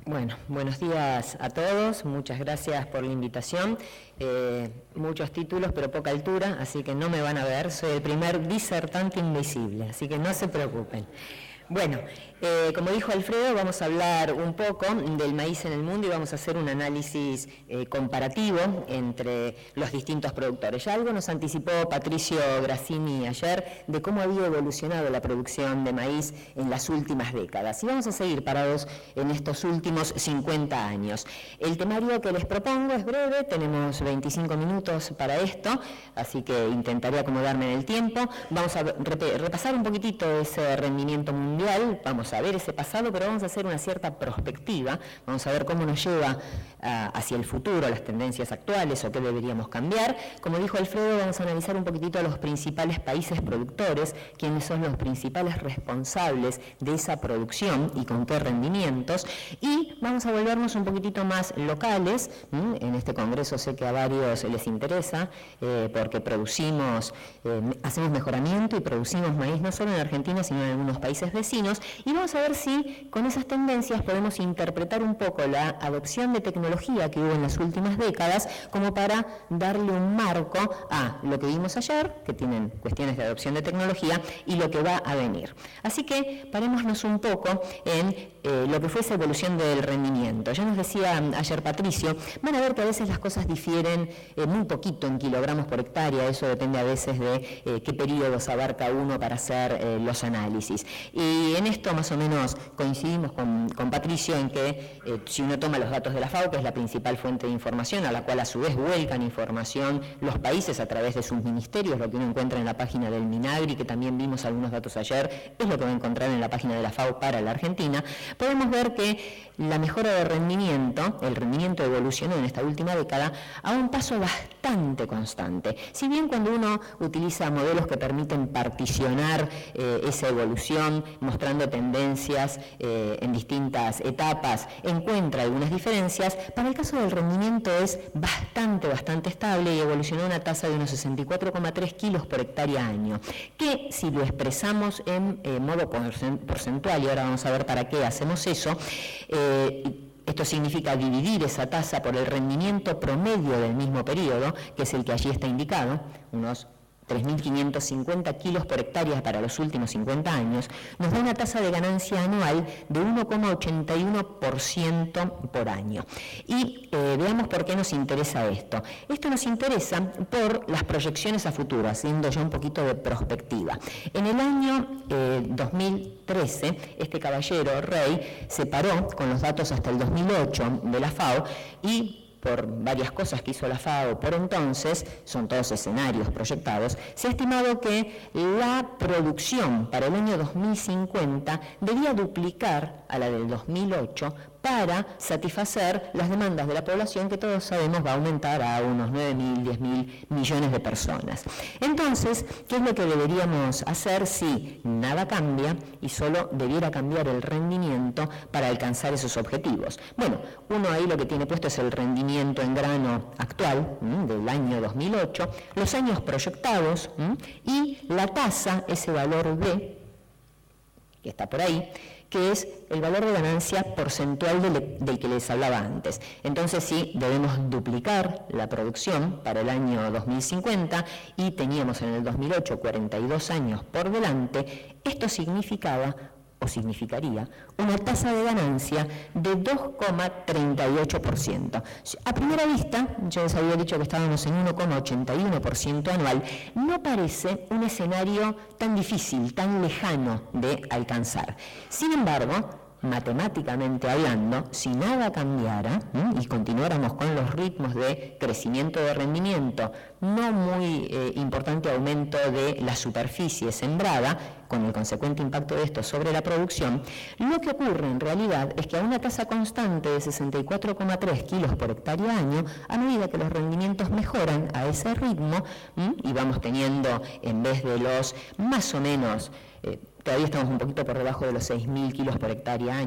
Bueno, buenos días a todos, muchas gracias por la invitación. Muchos títulos pero poca altura, así que no me van a ver, soy el primer disertante invisible, así que no se preocupen. Bueno, como dijo Alfredo, vamos a hablar un poco del maíz en el mundo y vamos a hacer un análisis comparativo entre los distintos productores. Ya algo nos anticipó Patricio Grassini ayer de cómo había evolucionado la producción de maíz en las últimas décadas. Y vamos a seguir parados en estos últimos 50 años. El temario que les propongo es breve, tenemos 25 minutos para esto, así que intentaré acomodarme en el tiempo. Vamos a repasar un poquitito ese rendimiento mundial, vamos a ver ese pasado, pero vamos a hacer una cierta prospectiva, vamos a ver cómo nos lleva hacia el futuro, las tendencias actuales o qué deberíamos cambiar. Como dijo Alfredo, vamos a analizar un poquitito a los principales países productores, quiénes son los principales responsables de esa producción y con qué rendimientos, y vamos a volvernos un poquitito más locales. En este congreso sé que a varios les interesa, porque hacemos mejoramiento y producimos maíz no solo en Argentina, sino en algunos países vecinos, y vamos a ver si con esas tendencias podemos interpretar un poco la adopción de tecnología que hubo en las últimas décadas como para darle un marco a lo que vimos ayer, que tienen cuestiones de adopción de tecnología, y lo que va a venir. Así que parémonos un poco en lo que fue esa evolución del rendimiento. Ya nos decía ayer Patricio, van a ver que a veces las cosas difieren muy poquito en kilogramos por hectárea, eso depende a veces de qué periodos abarca uno para hacer los análisis. Y en esto más o menos coincidimos con Patricio en que si uno toma los datos de la FAO, que es la principal fuente de información, a la cual a su vez vuelcan información los países a través de sus ministerios, lo que uno encuentra en la página del Minagri, que también vimos algunos datos ayer, es lo que va a encontrar en la página de la FAO para la Argentina, podemos ver que la mejora de rendimiento, el rendimiento evolucionó en esta última década a un paso bastante constante. Si bien cuando uno utiliza modelos que permiten particionar esa evolución, mostrando tendencias en distintas etapas, encuentra algunas diferencias, para el caso del rendimiento es bastante estable y evolucionó a una tasa de unos 64,3 kilos por hectárea año, que si lo expresamos en modo porcentual, y ahora vamos a ver para qué hacemos eso, esto significa dividir esa tasa por el rendimiento promedio del mismo periodo, que es el que allí está indicado, unos 3.550 kilos por hectárea para los últimos 50 años, nos da una tasa de ganancia anual de 1,81% por año. Y veamos por qué nos interesa esto. Esto nos interesa por las proyecciones a futuro, haciendo ya un poquito de prospectiva. En el año 2013, este caballero, Rey, se paró con los datos hasta el 2008 de la FAO y por varias cosas que hizo la FAO por entonces, son todos escenarios proyectados, se ha estimado que la producción para el año 2050 debía duplicar a la del 2008 para satisfacer las demandas de la población, que todos sabemos va a aumentar a unos 9.000, 10.000 millones de personas. Entonces, ¿qué es lo que deberíamos hacer si nada cambia y solo debiera cambiar el rendimiento para alcanzar esos objetivos? Bueno, uno ahí lo que tiene puesto es el rendimiento en grano actual, del año 2008, los años proyectados y la tasa, ese valor B, que está por ahí, que es el valor de ganancia porcentual del que les hablaba antes. Entonces sí, debemos duplicar la producción para el año 2050 y teníamos en el 2008 42 años por delante. Esto significaría una tasa de ganancia de 2,38%. A primera vista, yo les había dicho que estábamos en 1,81% anual, no parece un escenario tan difícil, tan lejano de alcanzar. Sin embargo, matemáticamente hablando, si nada cambiara y continuáramos con los ritmos de crecimiento de rendimiento, no muy importante aumento de la superficie sembrada, con el consecuente impacto de esto sobre la producción, lo que ocurre en realidad es que a una tasa constante de 64,3 kilos por hectárea año, a medida que los rendimientos mejoran a ese ritmo y vamos teniendo, en vez de los más o menos, todavía estamos un poquito por debajo de los 6.000 kilos por hectárea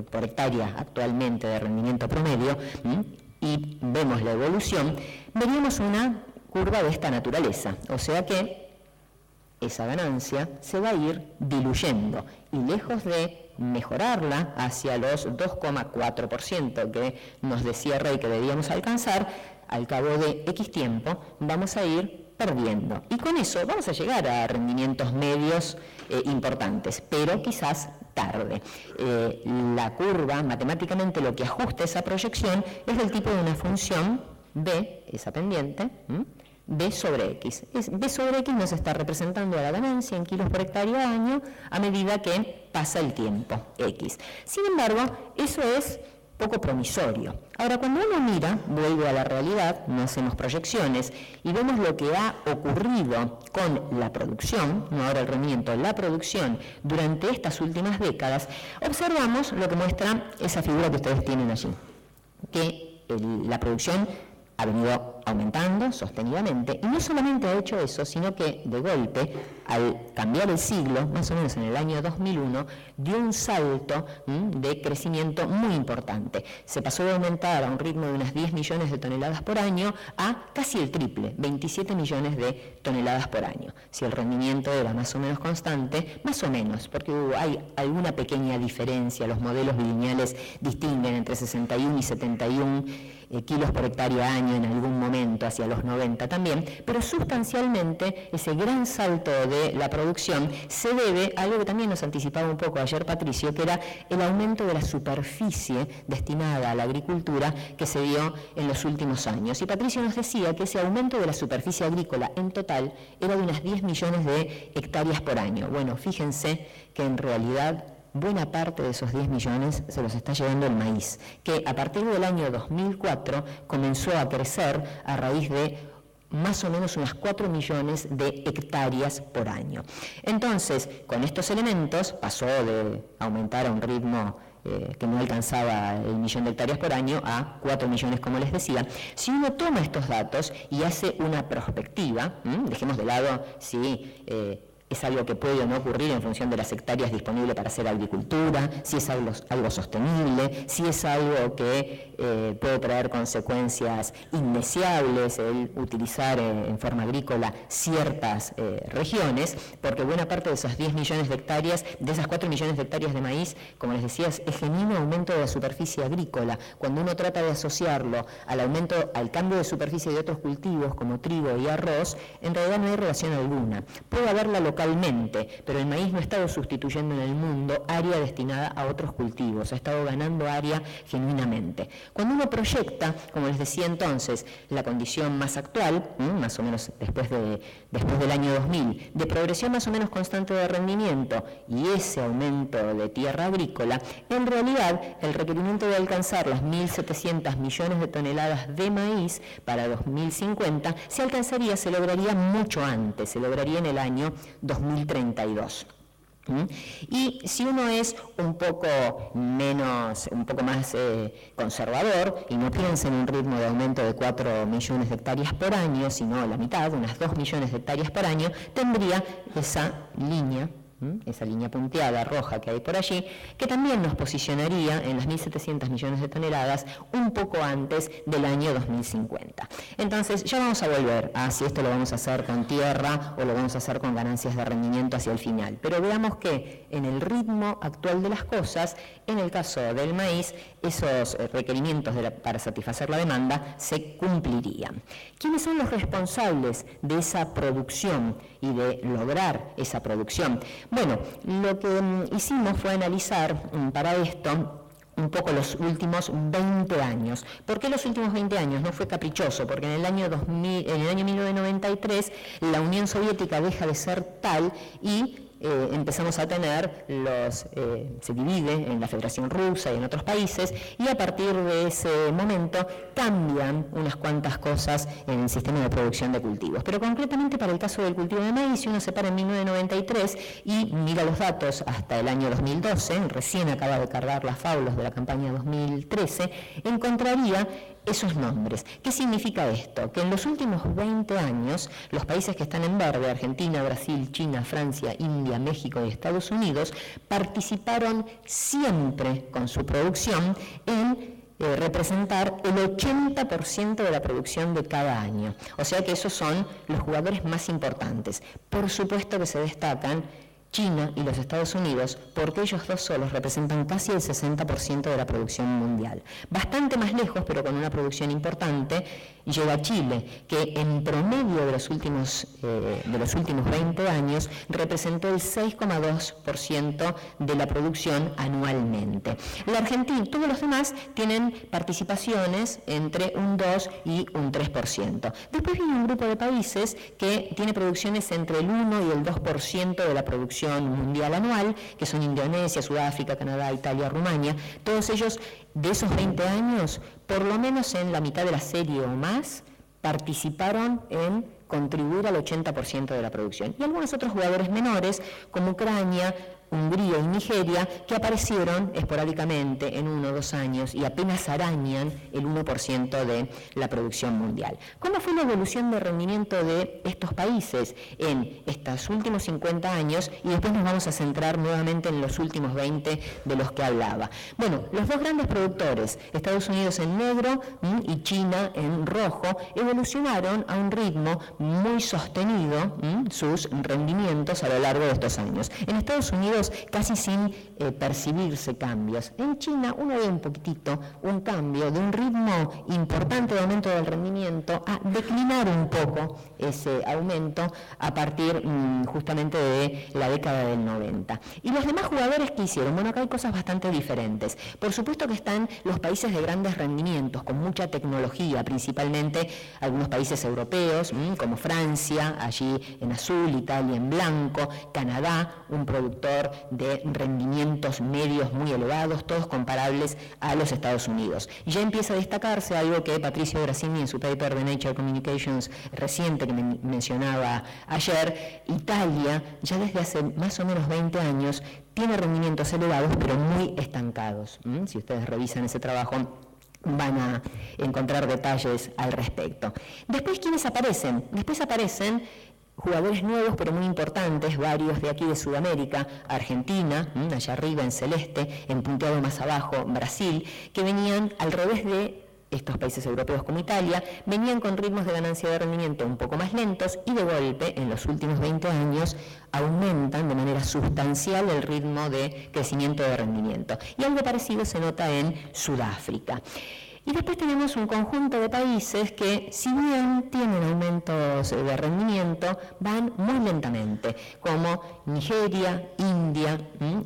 por hectárea actualmente de rendimiento promedio, y vemos la evolución, veríamos una curva de esta naturaleza, o sea que esa ganancia se va a ir diluyendo y lejos de mejorarla hacia los 2,4% que nos decía Rey que debíamos alcanzar, al cabo de X tiempo vamos a ir perdiendo. Y con eso vamos a llegar a rendimientos medios importantes, pero quizás tarde. La curva, matemáticamente lo que ajusta esa proyección es del tipo de una función B, esa pendiente, B sobre X. B sobre X nos está representando la ganancia en kilos por hectárea año a medida que pasa el tiempo X. Sin embargo, eso es poco promisorio. Ahora, cuando uno mira, vuelve a la realidad, no hacemos proyecciones, y vemos lo que ha ocurrido con la producción, no ahora el rendimiento, la producción durante estas últimas décadas, observamos lo que muestra esa figura que ustedes tienen allí, que la producción ha venido aumentando sostenidamente, y no solamente ha hecho eso, sino que de golpe, al cambiar el siglo, más o menos en el año 2001, dio un salto de crecimiento muy importante. Se pasó de aumentar a un ritmo de unas 10 millones de toneladas por año a casi el triple, 27 millones de toneladas por año. Si el rendimiento era más o menos constante, más o menos, porque hay alguna pequeña diferencia, los modelos lineales distinguen entre 61 y 71 kilos por hectárea año en algún momento, hacia los 90 también, pero sustancialmente ese gran salto de la producción se debe a algo que también nos anticipaba un poco ayer Patricio, que era el aumento de la superficie destinada a la agricultura que se dio en los últimos años. Y Patricio nos decía que ese aumento de la superficie agrícola en total era de unas 10 millones de hectáreas por año. Bueno, fíjense que en realidad buena parte de esos 10 millones se los está llevando el maíz, que a partir del año 2004 comenzó a crecer a raíz de más o menos unas 4 millones de hectáreas por año. Entonces, con estos elementos pasó de aumentar a un ritmo que no alcanzaba el millón de hectáreas por año a 4 millones, como les decía. Si uno toma estos datos y hace una prospectiva, dejemos de lado si es algo que puede o no ocurrir en función de las hectáreas disponibles para hacer agricultura, si es algo sostenible, si es algo que puede traer consecuencias indeseables el utilizar en forma agrícola ciertas regiones, porque buena parte de esas 10 millones de hectáreas, de esas 4 millones de hectáreas de maíz, como les decía, es genuino aumento de la superficie agrícola. Cuando uno trata de asociarlo al cambio de superficie de otros cultivos como trigo y arroz, en realidad no hay relación alguna. Puede haberla localmente, pero el maíz no ha estado sustituyendo en el mundo área destinada a otros cultivos, ha estado ganando área genuinamente. Cuando uno proyecta, como les decía entonces, la condición más actual, más o menos después del año 2000, de progresión más o menos constante de rendimiento y ese aumento de tierra agrícola, en realidad el requerimiento de alcanzar las 1.700 millones de toneladas de maíz para 2050 se lograría mucho antes, se lograría en el año 2032. Y si uno es un poco más conservador y no piensa en un ritmo de aumento de 4 millones de hectáreas por año, sino la mitad, unas 2 millones de hectáreas por año, tendría esa línea punteada roja que hay por allí, que también nos posicionaría en las 1.700 millones de toneladas un poco antes del año 2050. Entonces ya vamos a volver a si esto lo vamos a hacer con tierra o lo vamos a hacer con ganancias de rendimiento hacia el final, pero veamos que en el ritmo actual de las cosas, en el caso del maíz, esos requerimientos para satisfacer la demanda se cumplirían. ¿Quiénes son los responsables de esa producción y de lograr esa producción? Bueno, lo que hicimos fue analizar para esto un poco los últimos 20 años. ¿Por qué los últimos 20 años? No fue caprichoso, porque en el año 1993 la Unión Soviética deja de ser tal y empezamos a tener se divide en la Federación Rusa y en otros países, y a partir de ese momento cambian unas cuantas cosas en el sistema de producción de cultivos. Pero concretamente para el caso del cultivo de maíz, si uno se para en 1993 y mira los datos hasta el año 2012, recién acaba de cargar las faulos de la campaña 2013, encontraría esos nombres. ¿Qué significa esto? Que en los últimos 20 años, los países que están en verde, Argentina, Brasil, China, Francia, India, México y Estados Unidos, participaron siempre con su producción en representar el 80% de la producción de cada año. O sea que esos son los jugadores más importantes. Por supuesto que se destacan China y los Estados Unidos, porque ellos dos solos representan casi el 60% de la producción mundial. Bastante más lejos, pero con una producción importante, llega Chile, que en promedio de los últimos 20 años representó el 6,2% de la producción anualmente. La Argentina, todos los demás tienen participaciones entre un 2 y un 3%. Después viene un grupo de países que tiene producciones entre el 1 y el 2% de la producción mundial anual, que son Indonesia, Sudáfrica, Canadá, Italia, Rumania. Todos ellos, de esos 20 años, por lo menos en la mitad de la serie o más, participaron en contribuir al 80% de la producción. Y algunos otros jugadores menores, como Ucrania, Hungría y Nigeria, que aparecieron esporádicamente en 1 o 2 años y apenas arañan el 1% de la producción mundial. ¿Cómo fue la evolución de rendimiento de estos países en estos últimos 50 años? Y después nos vamos a centrar nuevamente en los últimos 20 de los que hablaba. Bueno, los dos grandes productores, Estados Unidos en negro y China en rojo, evolucionaron a un ritmo muy sostenido sus rendimientos a lo largo de estos años. En Estados Unidos casi sin percibirse cambios. En China uno ve un poquitito un cambio de un ritmo importante de aumento del rendimiento a declinar un poco ese aumento a partir justamente de la década del 90. ¿Y los demás jugadores qué hicieron? Bueno, acá hay cosas bastante diferentes. Por supuesto que están los países de grandes rendimientos, con mucha tecnología, principalmente algunos países europeos, como Francia, allí en azul, Italia en blanco, Canadá, un productor de rendimientos medios muy elevados, todos comparables a los Estados Unidos. Ya empieza a destacarse algo que Patricio Grassini en su paper de Nature Communications reciente que me mencionaba ayer. Italia, ya desde hace más o menos 20 años, tiene rendimientos elevados pero muy estancados. Si ustedes revisan ese trabajo, van a encontrar detalles al respecto. Después, ¿quiénes aparecen? Después aparecen jugadores nuevos pero muy importantes, varios de aquí de Sudamérica, Argentina, allá arriba en celeste, en punteado más abajo, Brasil, que venían al revés de estos países europeos como Italia, venían con ritmos de ganancia de rendimiento un poco más lentos y de golpe, en los últimos 20 años, aumentan de manera sustancial el ritmo de crecimiento de rendimiento. Y algo parecido se nota en Sudáfrica. Y después tenemos un conjunto de países que, si bien tienen aumentos de rendimiento, van muy lentamente, como Nigeria, India,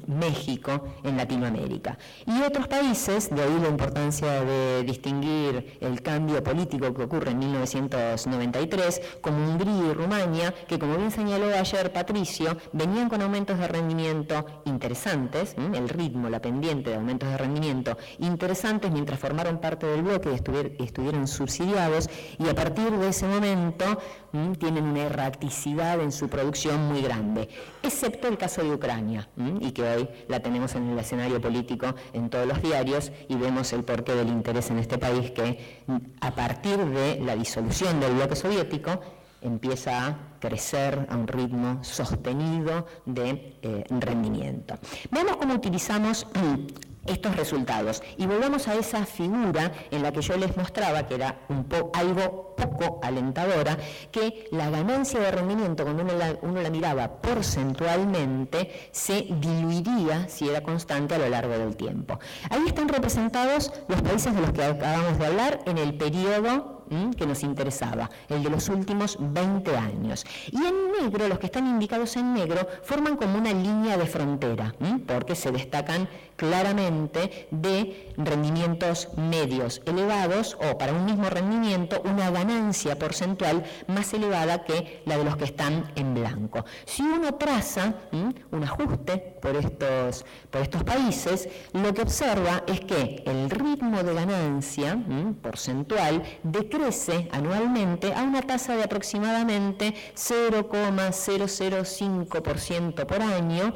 México en Latinoamérica. Y otros países, de ahí la importancia de distinguir el cambio político que ocurre en 1993, como Hungría y Rumania, que como bien señaló ayer Patricio, venían con aumentos de rendimiento interesantes, el ritmo, la pendiente de aumentos de rendimiento interesantes mientras formaron parte del bloque y estuvieron subsidiados, y a partir de ese momento tienen una erraticidad en su producción muy grande, excepto el caso de Ucrania, y que hoy la tenemos en el escenario político en todos los diarios y vemos el porqué del interés en este país que a partir de la disolución del bloque soviético empieza a crecer a un ritmo sostenido de rendimiento. Veamos cómo utilizamos estos resultados y volvamos a esa figura en la que yo les mostraba que era algo poco alentadora, que la ganancia de rendimiento cuando uno la miraba porcentualmente se diluiría si era constante a lo largo del tiempo. Ahí están representados los países de los que acabamos de hablar en el periodo que nos interesaba, el de los últimos 20 años. Y en negro, los que están indicados en negro, forman como una línea de frontera, porque se destacan claramente de rendimientos medios elevados, o para un mismo rendimiento, una ganancia porcentual más elevada que la de los que están en blanco. Si uno traza un ajuste por estos países, lo que observa es que el ritmo de ganancia porcentual decrece anualmente a una tasa de aproximadamente 0,005% por año,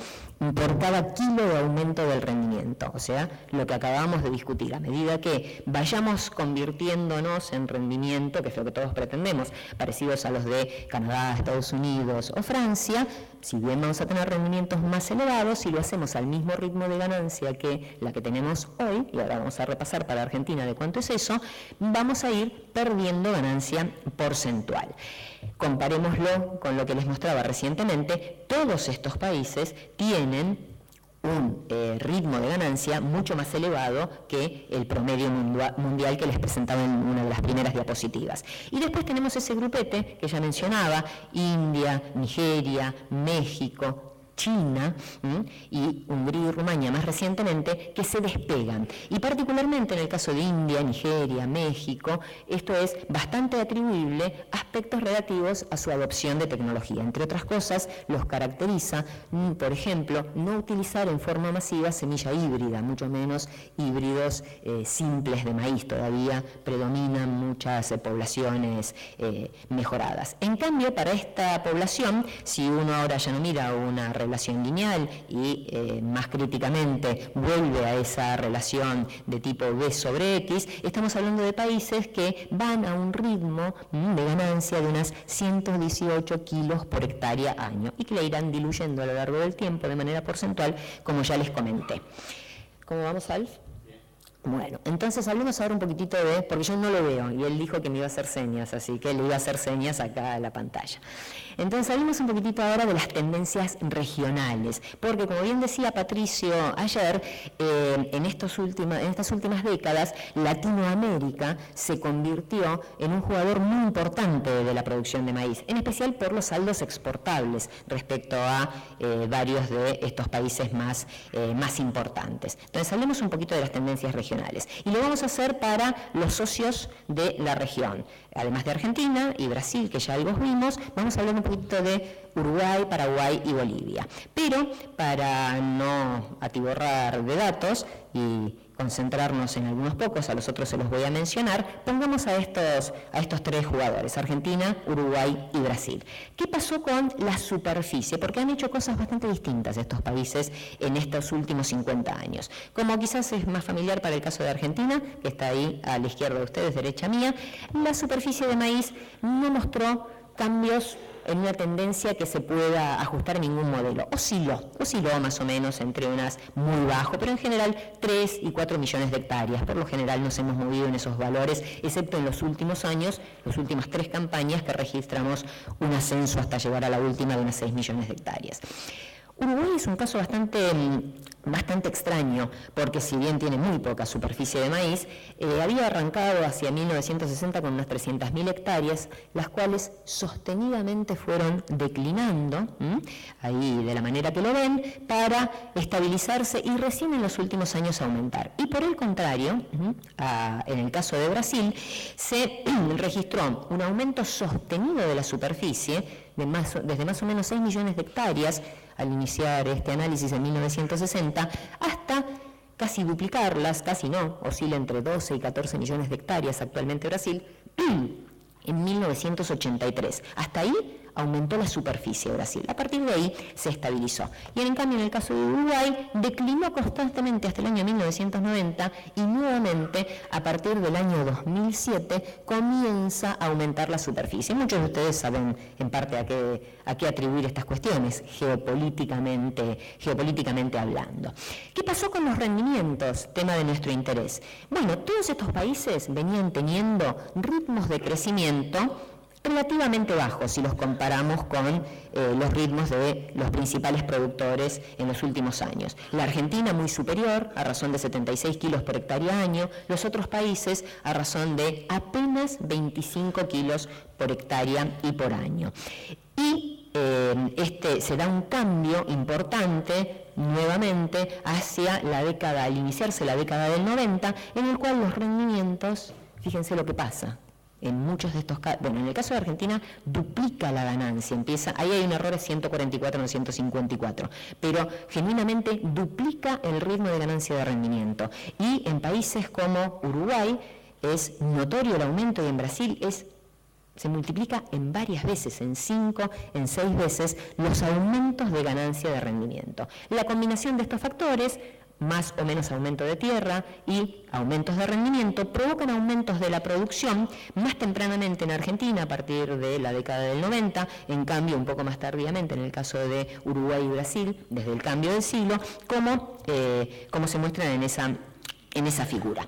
por cada kilo de aumento del rendimiento, o sea, lo que acabamos de discutir. A medida que vayamos convirtiéndonos en rendimiento, que es lo que todos pretendemos, parecidos a los de Canadá, Estados Unidos o Francia, si bien vamos a tener rendimientos más elevados, si lo hacemos al mismo ritmo de ganancia que la que tenemos hoy, y ahora vamos a repasar para Argentina de cuánto es eso, vamos a ir perdiendo ganancia porcentual. Comparémoslo con lo que les mostraba recientemente. Todos estos países tienen un ritmo de ganancia mucho más elevado que el promedio mundial que les presentaba en una de las primeras diapositivas. Y después tenemos ese grupete que ya mencionaba: India, Nigeria, México, China y Hungría y Rumania más recientemente, que se despegan. Y particularmente en el caso de India, Nigeria, México, esto es bastante atribuible a aspectos relativos a su adopción de tecnología. Entre otras cosas, los caracteriza, por ejemplo, no utilizar en forma masiva semilla híbrida, mucho menos híbridos simples de maíz. Todavía predominan muchas poblaciones mejoradas. En cambio, para esta población, si uno ahora ya no mira una relación lineal y más críticamente vuelve a esa relación de tipo B sobre X, estamos hablando de países que van a un ritmo de ganancia de unas 118 kilos por hectárea año y que le irán diluyendo a lo largo del tiempo de manera porcentual, como ya les comenté. ¿Cómo vamos, Alf? Bueno, entonces hablemos ahora un poquitito de, porque yo no lo veo, y él dijo que me iba a hacer señas, así que le iba a hacer señas acá a la pantalla. Entonces hablemos un poquitito ahora de las tendencias regionales, porque como bien decía Patricio ayer, en estas últimas décadas, Latinoamérica se convirtió en un jugador muy importante de la producción de maíz, en especial por los saldos exportables respecto a varios de estos países más importantes. Entonces hablemos un poquito de las tendencias regionales. Y lo vamos a hacer para los socios de la región. Además de Argentina y Brasil, que ya algo vimos, vamos a hablar un poquito de Uruguay, Paraguay y Bolivia. Pero para no atiborrar de datos y concentrarnos en algunos pocos, a los otros se los voy a mencionar, pongamos a estos tres jugadores: Argentina, Uruguay y Brasil. ¿Qué pasó con la superficie? Porque han hecho cosas bastante distintas estos países en estos últimos 50 años. Como quizás es más familiar para el caso de Argentina, que está ahí a la izquierda de ustedes, derecha mía, la superficie de maíz no mostró cambios en una tendencia que se pueda ajustar a ningún modelo. Osciló más o menos entre unas muy bajo, pero en general 3 y 4 millones de hectáreas. Por lo general nos hemos movido en esos valores, excepto en los últimos años, las últimas 3 campañas que registramos un ascenso hasta llegar a la última de unas 6 millones de hectáreas. Uruguay es un caso bastante extraño, porque si bien tiene muy poca superficie de maíz, había arrancado hacia 1960 con unas 300.000 hectáreas, las cuales sostenidamente fueron declinando, ahí de la manera que lo ven, para estabilizarse y recién en los últimos años aumentar. Y por el contrario, en el caso de Brasil, se registró un aumento sostenido de la superficie desde más o menos 6 millones de hectáreas al iniciar este análisis en 1960, hasta casi duplicarlas, casi no, oscila entre 12 y 14 millones de hectáreas actualmente Brasil, en 1983. Hasta ahí aumentó la superficie de Brasil. A partir de ahí se estabilizó. Y en cambio, en el caso de Uruguay, declinó constantemente hasta el año 1990 y nuevamente a partir del año 2007 comienza a aumentar la superficie. Muchos de ustedes saben en parte a qué atribuir estas cuestiones, geopolíticamente hablando. ¿Qué pasó con los rendimientos? Tema de nuestro interés. Bueno, todos estos países venían teniendo ritmos de crecimiento relativamente bajos si los comparamos con los ritmos de los principales productores en los últimos años. La Argentina muy superior, a razón de 76 kilos por hectárea año, los otros países a razón de apenas 25 kilos por hectárea y por año. Y se da un cambio importante nuevamente hacia la década, al iniciarse la década del 90, en el cual los rendimientos, fíjense lo que pasa. En muchos de estos casos, bueno, en el caso de Argentina duplica la ganancia, ahí hay un error de 144, no 154, pero genuinamente duplica el ritmo de ganancia de rendimiento. Y en países como Uruguay es notorio el aumento y en Brasil es se multiplica en varias veces, en 5, en 6 veces, los aumentos de ganancia de rendimiento. La combinación de estos factores, más o menos aumento de tierra y aumentos de rendimiento, provocan aumentos de la producción más tempranamente en Argentina, a partir de la década del 90, en cambio un poco más tardíamente en el caso de Uruguay y Brasil, desde el cambio del siglo, como se muestran en esa figura.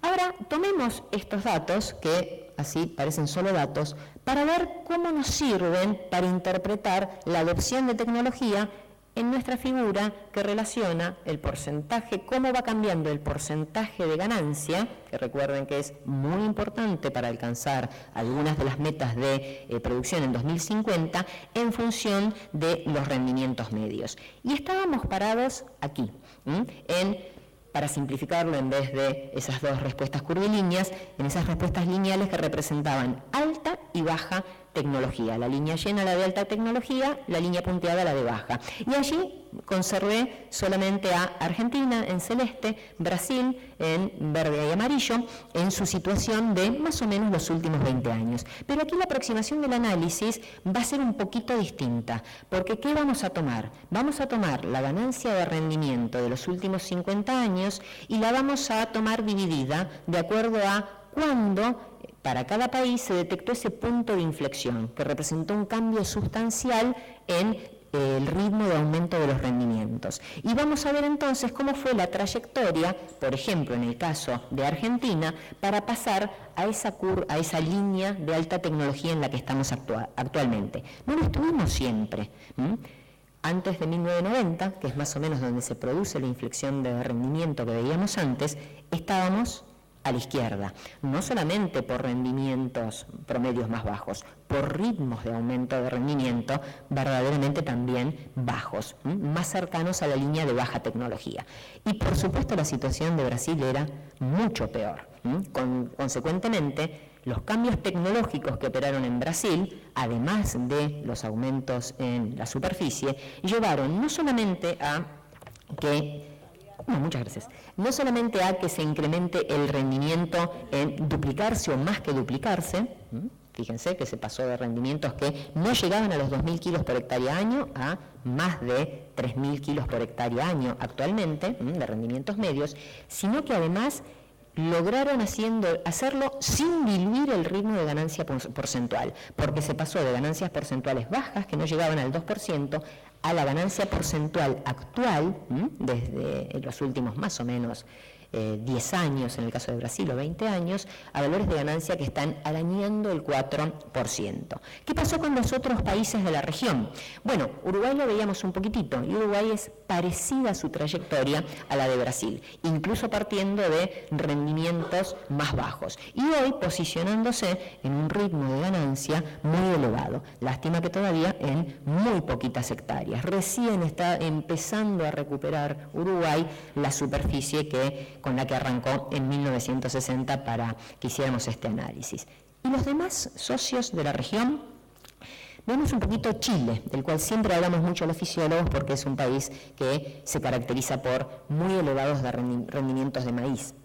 Ahora, tomemos estos datos, que así parecen solo datos, para ver cómo nos sirven para interpretar la adopción de tecnología en nuestra figura que relaciona el porcentaje, cómo va cambiando el porcentaje de ganancia, que recuerden que es muy importante para alcanzar algunas de las metas de producción en 2050, en función de los rendimientos medios. Y estábamos parados aquí, para simplificarlo, en vez de esas dos respuestas curvilíneas, en esas respuestas lineales que representaban alta y baja tecnología. La línea llena, la de alta tecnología, la línea punteada, la de baja. Y allí conservé solamente a Argentina en celeste, Brasil en verde y amarillo, en su situación de más o menos los últimos 20 años. Pero aquí la aproximación del análisis va a ser un poquito distinta, porque ¿qué vamos a tomar? Vamos a tomar la ganancia de rendimiento de los últimos 50 años y la vamos a tomar dividida de acuerdo a cuándo para cada país se detectó ese punto de inflexión, que representó un cambio sustancial en el ritmo de aumento de los rendimientos. Y vamos a ver entonces cómo fue la trayectoria, por ejemplo, en el caso de Argentina, para pasar a esa línea de alta tecnología en la que estamos actualmente. No lo estuvimos siempre. Antes de 1990, que es más o menos donde se produce la inflexión de rendimiento que veíamos antes, estábamos a la izquierda, no solamente por rendimientos promedios más bajos, por ritmos de aumento de rendimiento verdaderamente también bajos, más cercanos a la línea de baja tecnología. Y por supuesto la situación de Brasil era mucho peor. Consecuentemente, los cambios tecnológicos que operaron en Brasil, además de los aumentos en la superficie, llevaron no solamente a que no solamente a que se incremente el rendimiento en duplicarse o más que duplicarse, fíjense que se pasó de rendimientos que no llegaban a los 2.000 kilos por hectárea año a más de 3.000 kilos por hectárea año actualmente, de rendimientos medios, sino que además lograron hacerlo sin diluir el ritmo de ganancia porcentual, porque se pasó de ganancias porcentuales bajas, que no llegaban al 2%, a la ganancia porcentual actual, desde los últimos más o menos 10 años, en el caso de Brasil, o 20 años, a valores de ganancia que están arañando el 4%. ¿Qué pasó con los otros países de la región? Bueno, Uruguay lo veíamos un poquitito, y Uruguay es parecida su trayectoria a la de Brasil, incluso partiendo de rendimientos más bajos, y hoy posicionándose en un ritmo de ganancia muy elevado. Lástima que todavía en muy poquitas hectáreas. Recién está empezando a recuperar Uruguay la superficie con la que arrancó en 1960 para que hiciéramos este análisis. Y los demás socios de la región, vemos un poquito Chile, del cual siempre hablamos mucho los fisiólogos porque es un país que se caracteriza por muy elevados rendimientos de maíz,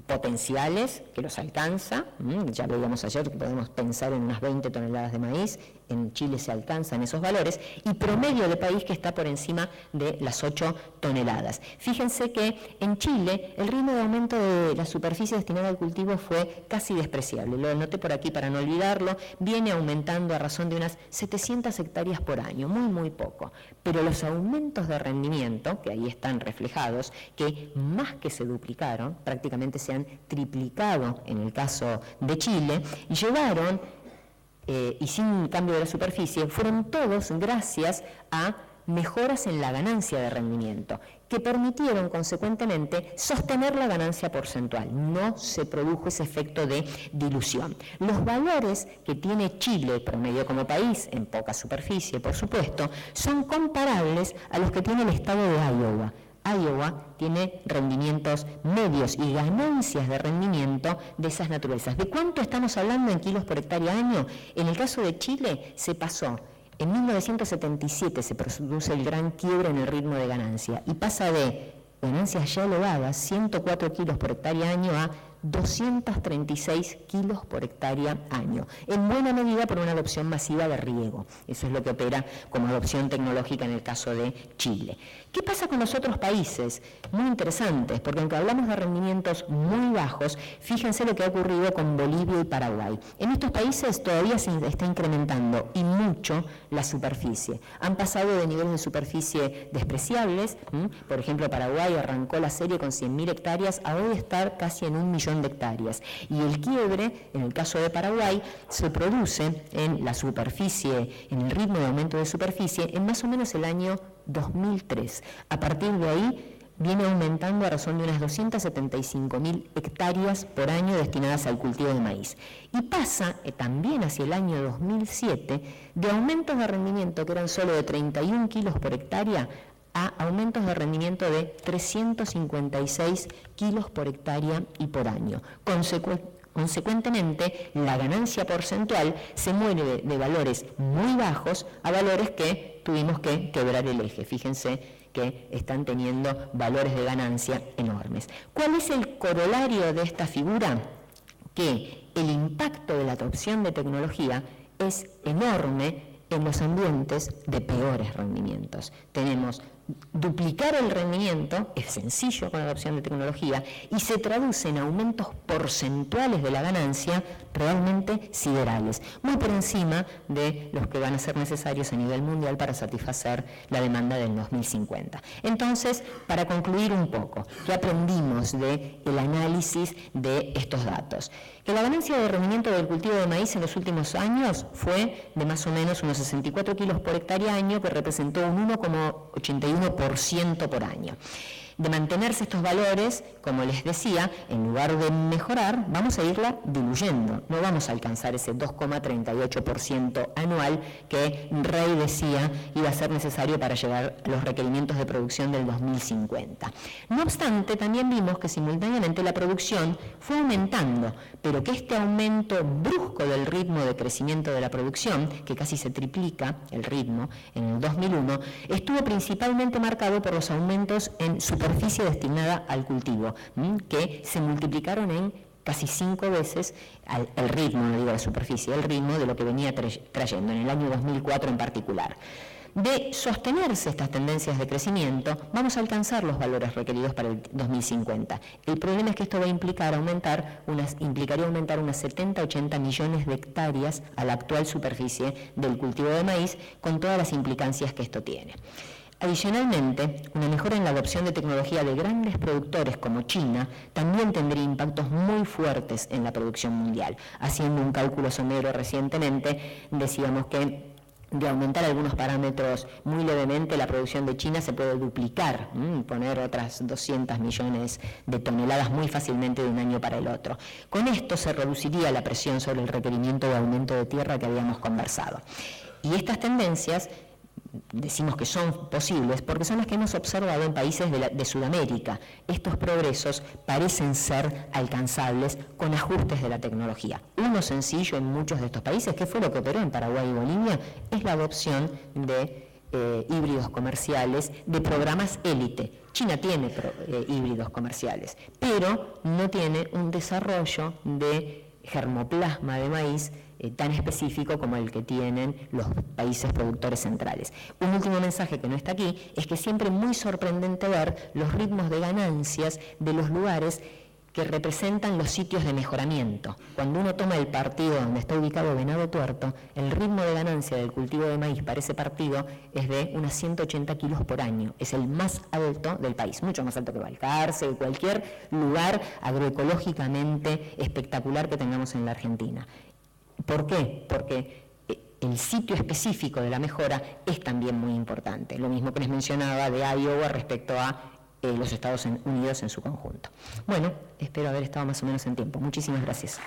potenciales que los alcanza, ya veíamos ayer que podemos pensar en unas 20 toneladas de maíz, en Chile se alcanzan esos valores, y promedio de país que está por encima de las 8 toneladas. Fíjense que en Chile el ritmo de aumento de la superficie destinada al cultivo fue casi despreciable, lo anoté por aquí para no olvidarlo, viene aumentando a razón de unas 700 hectáreas por año, muy poco, pero los aumentos de rendimiento, que ahí están reflejados, que más que se duplicaron, prácticamente se han triplicado en el caso de Chile, llevaron y sin cambio de la superficie, fueron todos gracias a mejoras en la ganancia de rendimiento, que permitieron consecuentemente sostener la ganancia porcentual. No se produjo ese efecto de dilución. Los valores que tiene Chile promedio como país, en poca superficie por supuesto, son comparables a los que tiene el estado de Iowa. Iowa tiene rendimientos medios y ganancias de rendimiento de esas naturalezas. ¿De cuánto estamos hablando en kilos por hectárea año? En el caso de Chile se pasó, en 1977 se produce el gran quiebre en el ritmo de ganancia y pasa de ganancias ya elevadas, 104 kilos por hectárea año, a 236 kilos por hectárea año, en buena medida por una adopción masiva de riego. Eso es lo que opera como adopción tecnológica en el caso de Chile. ¿Qué pasa con los otros países? Muy interesantes, porque aunque hablamos de rendimientos muy bajos, fíjense lo que ha ocurrido con Bolivia y Paraguay. En estos países todavía se está incrementando y mucho la superficie. Han pasado de niveles de superficie despreciables, por ejemplo Paraguay arrancó la serie con 100.000 hectáreas a hoy estar casi en 1 millón de hectáreas. Y el quiebre, en el caso de Paraguay, se produce en la superficie, en el ritmo de aumento de superficie, en más o menos el año 2003. A partir de ahí viene aumentando a razón de unas 275.000 hectáreas por año destinadas al cultivo de maíz. Y pasa también hacia el año 2007 de aumentos de rendimiento que eran solo de 31 kilos por hectárea a aumentos de rendimiento de 356 kilos por hectárea y por año. Consecuentemente, la ganancia porcentual se mueve de valores muy bajos a valores que tuvimos que quebrar el eje. Fíjense que están teniendo valores de ganancia enormes. ¿Cuál es el corolario de esta figura? Que el impacto de la adopción de tecnología es enorme en los ambientes de peores rendimientos. Tenemos duplicar el rendimiento, es sencillo con la adopción de tecnología, y se traduce en aumentos porcentuales de la ganancia realmente siderales, muy por encima de los que van a ser necesarios a nivel mundial para satisfacer la demanda del 2050. Entonces, para concluir un poco, ¿qué aprendimos del análisis de estos datos? Que la ganancia de rendimiento del cultivo de maíz en los últimos años fue de más o menos unos 64 kilos por hectárea año, que representó un 1,81% por año. De mantenerse estos valores, como les decía, en lugar de mejorar, vamos a irla diluyendo. No vamos a alcanzar ese 2,38% anual que Rey decía iba a ser necesario para llegar a los requerimientos de producción del 2050. No obstante, también vimos que simultáneamente la producción fue aumentando, pero que este aumento brusco del ritmo de crecimiento de la producción, que casi se triplica el ritmo en el 2001, estuvo principalmente marcado por los aumentos en superficie destinada al cultivo, que se multiplicaron en casi 5 veces el ritmo, no digo la superficie, el ritmo de lo que venía trayendo en el año 2004 en particular. De sostenerse estas tendencias de crecimiento, vamos a alcanzar los valores requeridos para el 2050. El problema es que esto va a implicaría aumentar unas 70-80 millones de hectáreas a la actual superficie del cultivo de maíz, con todas las implicancias que esto tiene. Adicionalmente, una mejora en la adopción de tecnología de grandes productores como China también tendría impactos muy fuertes en la producción mundial. Haciendo un cálculo somero recientemente, decíamos que de aumentar algunos parámetros muy levemente, la producción de China se puede duplicar, poner otras 200 millones de toneladas muy fácilmente de un año para el otro. Con esto se reduciría la presión sobre el requerimiento de aumento de tierra que habíamos conversado. Y estas tendencias decimos que son posibles porque son las que hemos observado en países de Sudamérica. Estos progresos parecen ser alcanzables con ajustes de la tecnología. Uno sencillo en muchos de estos países, que fue lo que operó en Paraguay y Bolivia, es la adopción de híbridos comerciales, de programas élite. China tiene híbridos comerciales, pero no tiene un desarrollo de germoplasma de maíz tan específico como el que tienen los países productores centrales. Un último mensaje que no está aquí es que siempre es muy sorprendente ver los ritmos de ganancias de los lugares que representan los sitios de mejoramiento. Cuando uno toma el partido donde está ubicado Venado Tuerto, el ritmo de ganancia del cultivo de maíz para ese partido es de unos 180 kilos por año. Es el más alto del país, mucho más alto que Balcarce, que cualquier lugar agroecológicamente espectacular que tengamos en la Argentina. ¿Por qué? Porque el sitio específico de la mejora es también muy importante. Lo mismo que les mencionaba de Iowa respecto a los Estados Unidos en su conjunto. Bueno, espero haber estado más o menos en tiempo. Muchísimas gracias.